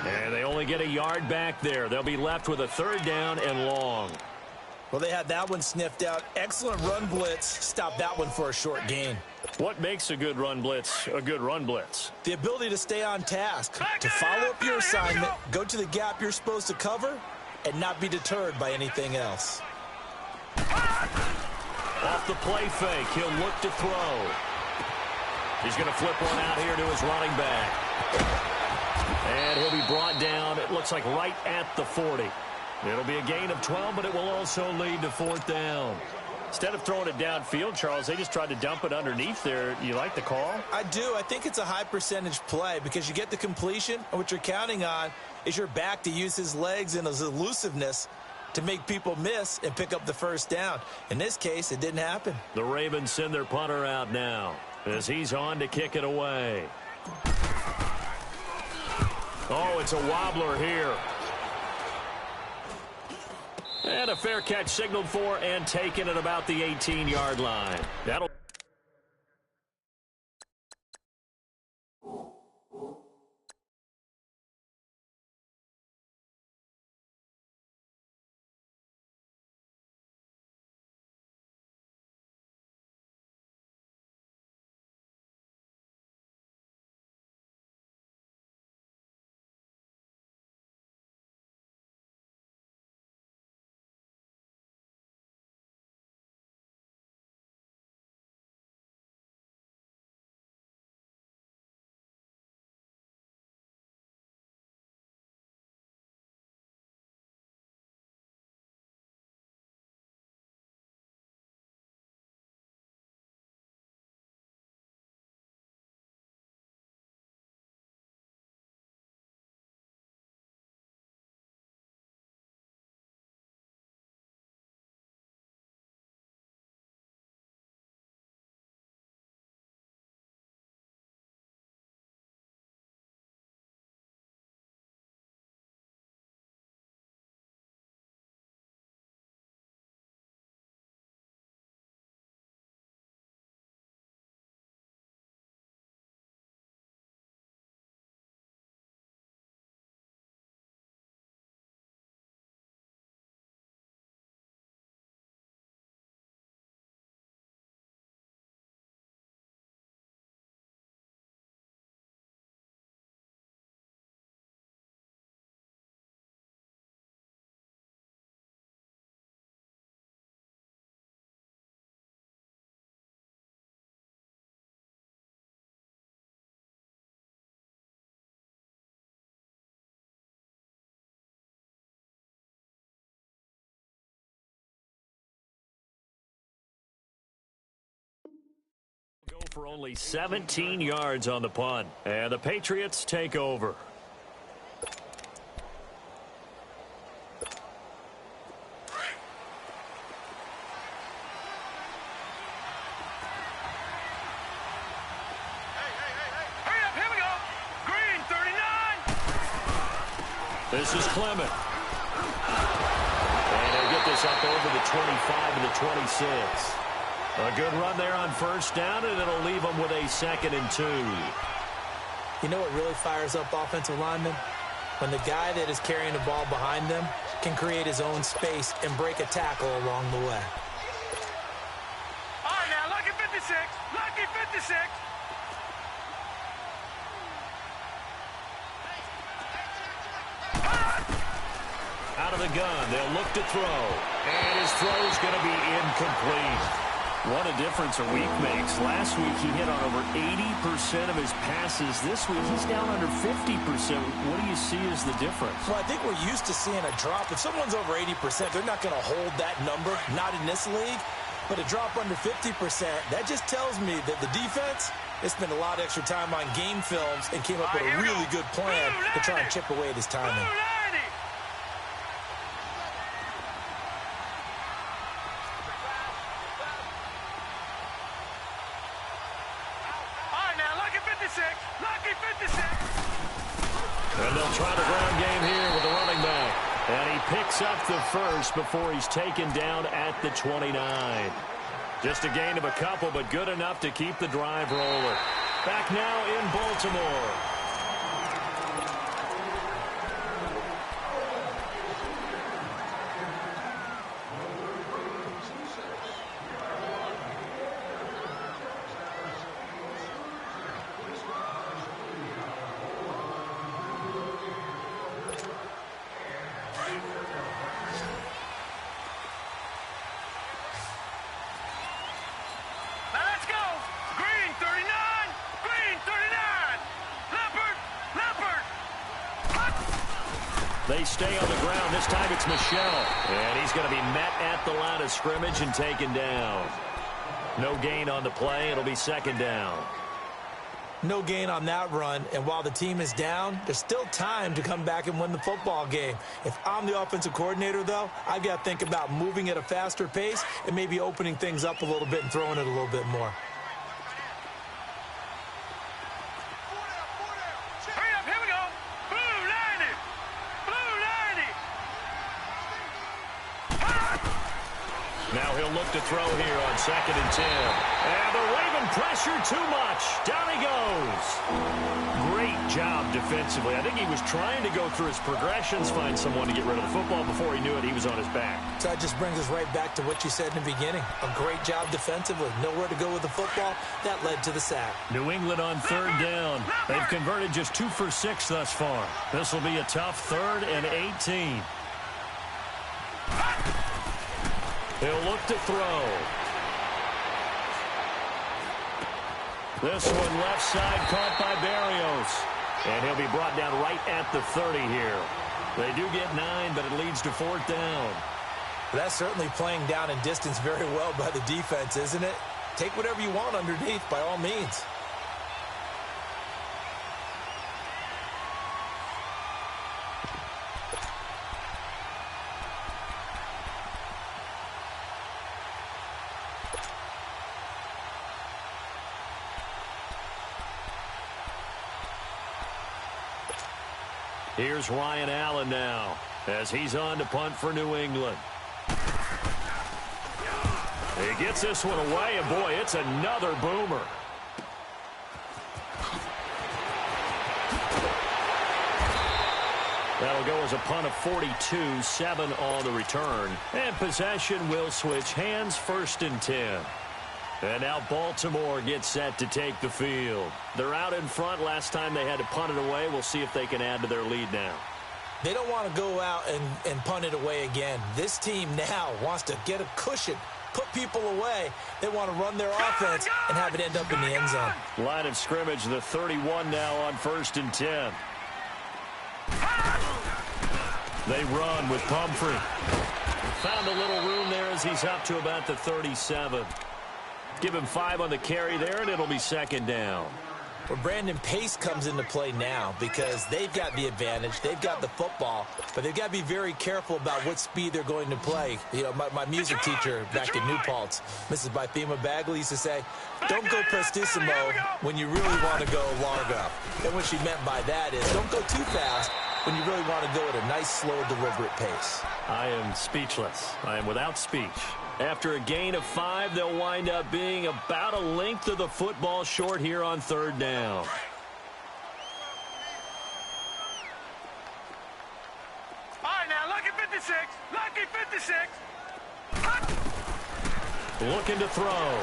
And they only get a yard back there. They'll be left with a 3rd down and long. Well, they had that one sniffed out. Excellent run blitz. Stop that one for a short gain. What makes a good run blitz a good run blitz? The ability to stay on task, to follow up your assignment, go to the gap you're supposed to cover, and not be deterred by anything else. Off the play fake, he'll look to throw. He's going to flip one out here to his running back. And he'll be brought down, it looks like right at the 40. It'll be a gain of 12, but it will also lead to 4th down. Instead of throwing it downfield, Charles, they just tried to dump it underneath there. You like the call? I do. I think it's a high percentage play because you get the completion, and what you're counting on is your back to use his legs and his elusiveness to make people miss and pick up the first down. In this case, it didn't happen. The Ravens send their punter out now as he's on to kick it away. Oh, it's a wobbler here. And a fair catch signaled for and taken at about the 18-yard line. That'll go for only 17 yards on the punt. And the Patriots take over. Hurry up, here we go. Green, 39. This is Clement. And they'll get this up over the 25 and the 26. A good run there on first down, and it'll leave them with a 2nd and 2. You know what really fires up offensive linemen? When the guy that is carrying the ball behind them can create his own space and break a tackle along the way. All right, now, lucky 56. Lucky 56. Out of the gun, they'll look to throw. And his throw's going to be incomplete. What a difference a week makes. Last week he hit on over 80% of his passes. This week he's down under 50%. What do you see as the difference? Well, I think we're used to seeing a drop. If someone's over 80%, they're not going to hold that number, not in this league. But a drop under 50%, that just tells me that the defense has spent a lot of extra time on game films and came up with a really good plan to try and chip away at his timing. Lucky 56. And they'll try the ground game here with the running back. And he picks up the first before he's taken down at the 29. Just a gain of a couple, but good enough to keep the drive rolling. Back now in Baltimore. They stay on the ground. This time it's Michelle. And he's going to be met at the line of scrimmage and taken down. No gain on the play. It'll be second down. No gain on that run, and while the team is down, there's still time to come back and win the football game. If I'm the offensive coordinator, though, I've got to think about moving at a faster pace and maybe opening things up a little bit and throwing it a little bit more. Hurry up, here we go. Blue 90. Blue 90. Now he'll look to throw here on 2nd and 10. And the Raven pressure too much. Down he goes. Great job defensively. I think he was trying to go through his progressions, find someone to get rid of the football. Before he knew it, he was on his back. So that just brings us right back to what you said in the beginning. A great job defensively. Nowhere to go with the football. That led to the sack. New England on 3rd down. They've converted just 2 for 6 thus far. This will be a tough 3rd and 18. He'll look to throw. This one left side caught by Barrios. And he'll be brought down right at the 30 here. They do get 9, but it leads to 4th down. That's certainly playing down and distance very well by the defense, isn't it? Take whatever you want underneath, by all means. Here's Ryan Allen now as he's on to punt for New England. He gets this one away, and boy, it's another boomer. That'll go as a punt of 42, 7 on the return. And possession will switch hands, 1st and 10. And now Baltimore gets set to take the field. They're out in front. Last time they had to punt it away. We'll see if they can add to their lead now. They don't want to go out and punt it away again. This team now wants to get a cushion, put people away. They want to run their offense and have it end up in the end zone. Line of scrimmage, the 31 now on 1st and 10. They run with Pumphrey. Found a little room there as he's up to about the 37. Give him 5 on the carry there, and it'll be 2nd down. Well, Brandon, pace comes into play now because they've got the advantage. They've got the football, but they've got to be very careful about what speed they're going to play. You know, my music teacher back in New Paltz, Mrs. Bythema Bagley, used to say, don't go prestissimo when you really want to go largo. And what she meant by that is don't go too fast when you really want to go at a nice, slow, deliberate pace. I am speechless. I am without speech. After a gain of 5, they'll wind up being about a length of the football short here on 3rd down. All right, now, lucky 56. Lucky 56. Looking to throw.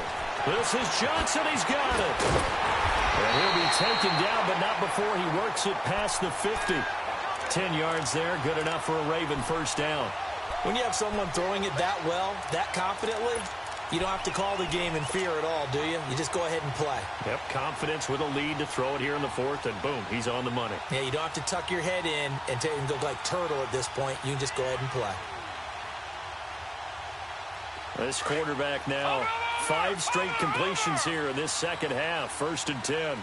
This is Johnson. He's got it. And he'll be taken down, but not before he works it past the 50. 10 yards there, good enough for a Raven 1st down. When you have someone throwing it that well, that confidently, you don't have to call the game in fear at all, do you? You just go ahead and play. Yep, confidence with a lead to throw it here in the 4th, and boom, he's on the money. Yeah, you don't have to tuck your head in and go like turtle at this point. You can just go ahead and play. This quarterback now, 5 straight completions here in this 2nd half, 1st and 10.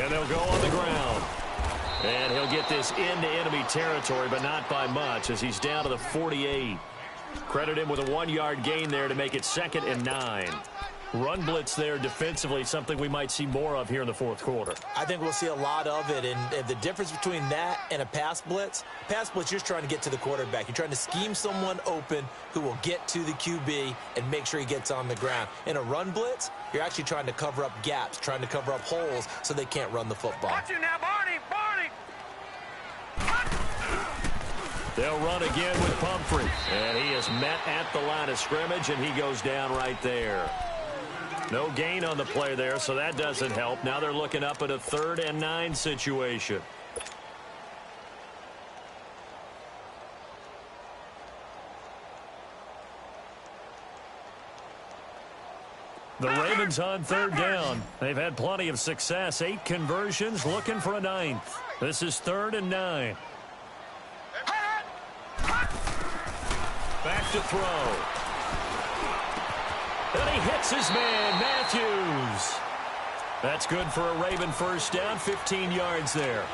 And they'll go on the ground. And he'll get this into enemy territory, but not by much, as he's down to the 48. Credit him with a 1-yard gain there to make it 2nd and 9. Run blitz there defensively, something we might see more of here in the 4th quarter. I think we'll see a lot of it, and the difference between that and a pass blitz, you're just trying to get to the quarterback. You're trying to scheme someone open who will get to the QB and make sure he gets on the ground. In a run blitz, you're actually trying to cover up gaps, trying to cover up holes so they can't run the football. Watch it now, Barney. They'll run again with Pumphrey. And he is met at the line of scrimmage, and he goes down right there. No gain on the play there, so that doesn't help. Now they're looking up at a 3rd and 9 situation. The Ravens on third down. They've had plenty of success. 8 conversions, looking for a 9th. This is 3rd and 9. Back to throw. And he hits his man, Matthews. That's good for a Raven first down, 15 yards there.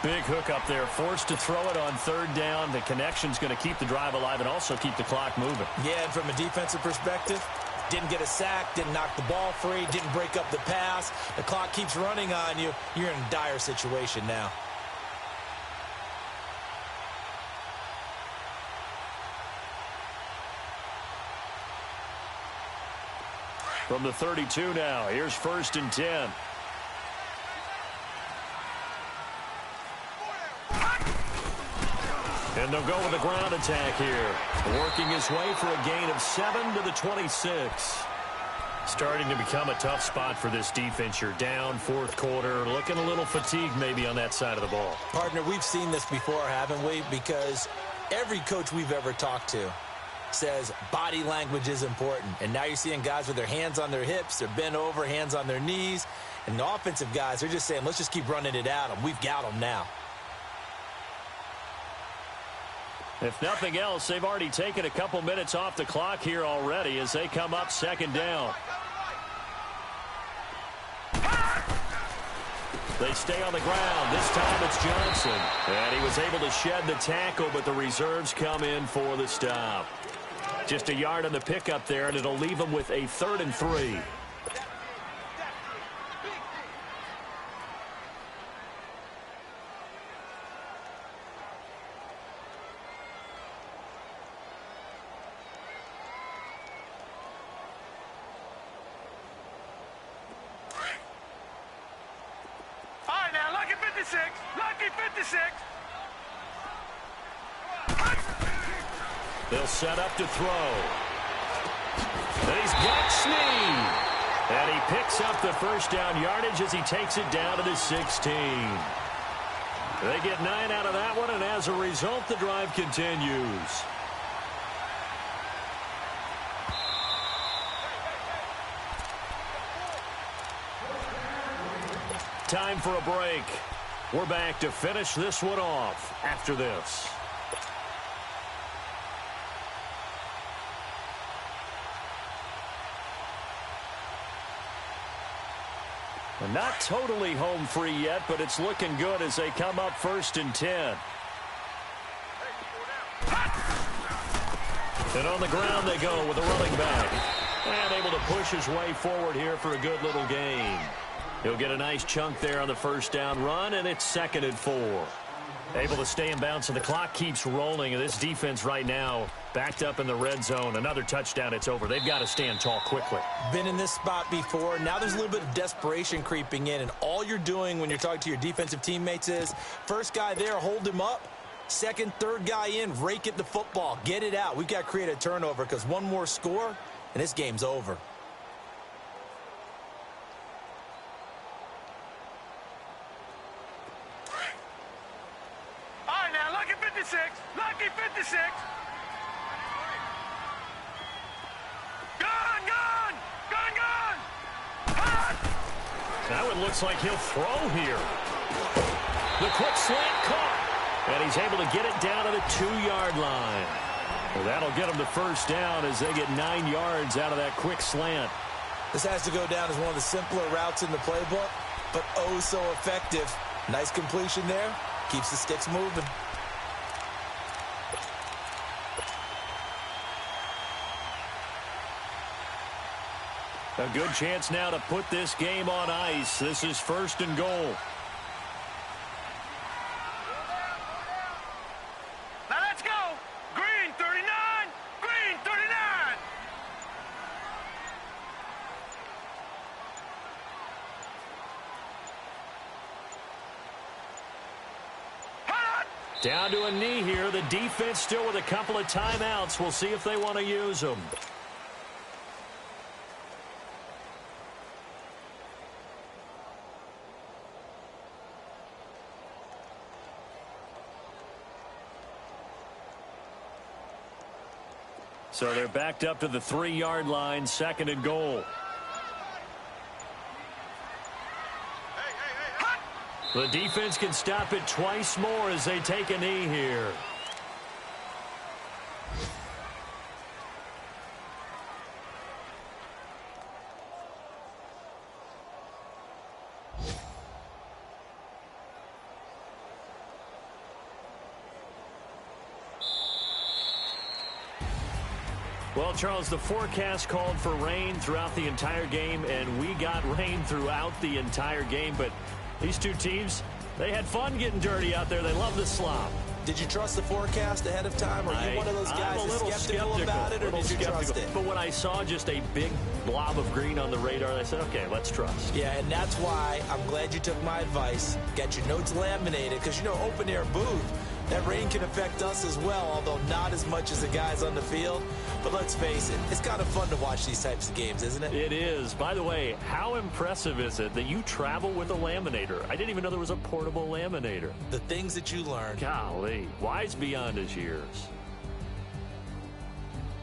Big hook up there, forced to throw it on 3rd down. The connection's going to keep the drive alive and also keep the clock moving. Yeah, and from a defensive perspective, didn't get a sack, didn't knock the ball free, didn't break up the pass. The clock keeps running on you. You're in a dire situation now. From the 32 now, here's 1st and 10. And they'll go with the ground attack here. Working his way for a gain of 7 to the 26. Starting to become a tough spot for this defense. You're down 4th quarter, looking a little fatigued maybe on that side of the ball. Partner, we've seen this before, haven't we? Because every coach we've ever talked to says body language is important. And now you're seeing guys with their hands on their hips, they're bent over, hands on their knees. And the offensive guys, they're just saying, let's just keep running it at them. We've got them now. If nothing else, they've already taken a couple minutes off the clock here already as they come up 2nd down. They stay on the ground. This time it's Johnson. And he was able to shed the tackle, but the reserves come in for the stop. Just a yard on the pickup there, and it'll leave them with a 3rd and 3. Lucky 56. They'll set up to throw. And he's got Snead. And he picks up the first down yardage as he takes it down to the 16. They get 9 out of that one, and as a result, the drive continues. Time for a break. We're back to finish this one off after this. And not totally home free yet, but it's looking good as they come up 1st and 10. And on the ground they go with a running back. And able to push his way forward here for a good little gain. He'll get a nice chunk there on the first down run, and it's 2nd and 4. Able to stay in bounds, so the clock keeps rolling. And this defense right now backed up in the red zone. Another touchdown, it's over. They've got to stand tall quickly. Been in this spot before. Now there's a little bit of desperation creeping in, and all you're doing when you're talking to your defensive teammates is, first guy there, hold him up. Second, third guy in, rake at the football. Get it out. We've got to create a turnover because one more score, and this game's over. Lucky 56. Gone. Now it looks like he'll throw here. The quick slant caught. And he's able to get it down to the 2-yard line. Well, that'll get him the first down as they get 9 yards out of that quick slant. This has to go down as one of the simpler routes in the playbook, but oh so effective. Nice completion there. Keeps the sticks moving. A good chance now to put this game on ice. This is 1st and goal. Now let's go. Green 39. Green 39. Down to a knee here. The defense still with a couple of timeouts. We'll see if they want to use them. So they're backed up to the 3-yard line, 2nd and goal. The defense can stop it twice more as they take a knee here. Well, Charles, the forecast called for rain throughout the entire game, and we got rain throughout the entire game. But these two teams, they had fun getting dirty out there. They love the slop. Did you trust the forecast ahead of time? Are you one of those guys that's skeptical about it, or did you trust it? But when I saw just a big blob of green on the radar, I said, okay, let's trust. Yeah, and that's why I'm glad you took my advice. Get your notes laminated, because, you know, open-air booth, that rain can affect us as well, although not as much as the guys on the field. But let's face it, it's kind of fun to watch these types of games, isn't it? It is. By the way, how impressive is it that you travel with a laminator? I didn't even know there was a portable laminator. The things that you learn. Golly, wise beyond his years.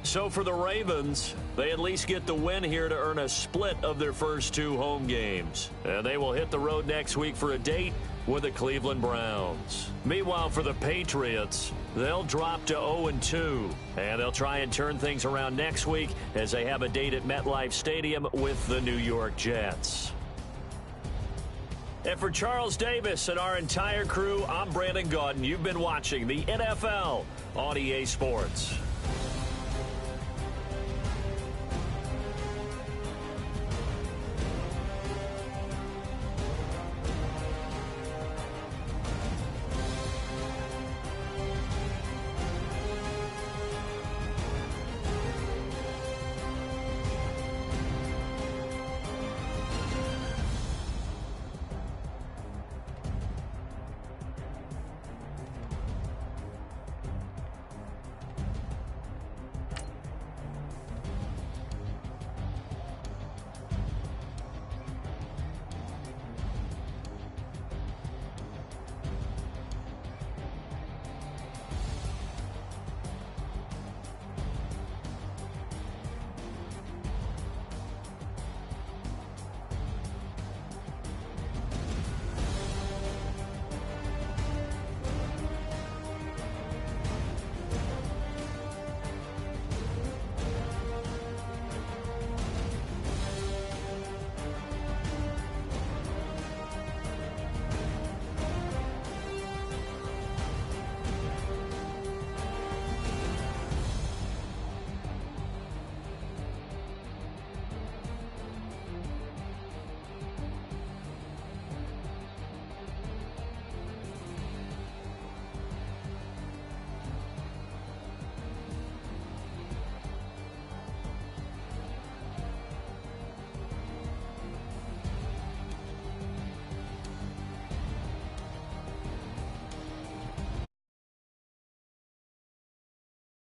So for the Ravens, they at least get the win here to earn a split of their first two home games. And they will hit the road next week for a date with the Cleveland Browns. Meanwhile, for the Patriots, they'll drop to 0-2, and they'll try and turn things around next week as they have a date at MetLife Stadium with the New York Jets. And for Charles Davis and our entire crew, I'm Brandon Gaudin. You've been watching the NFL on EA Sports.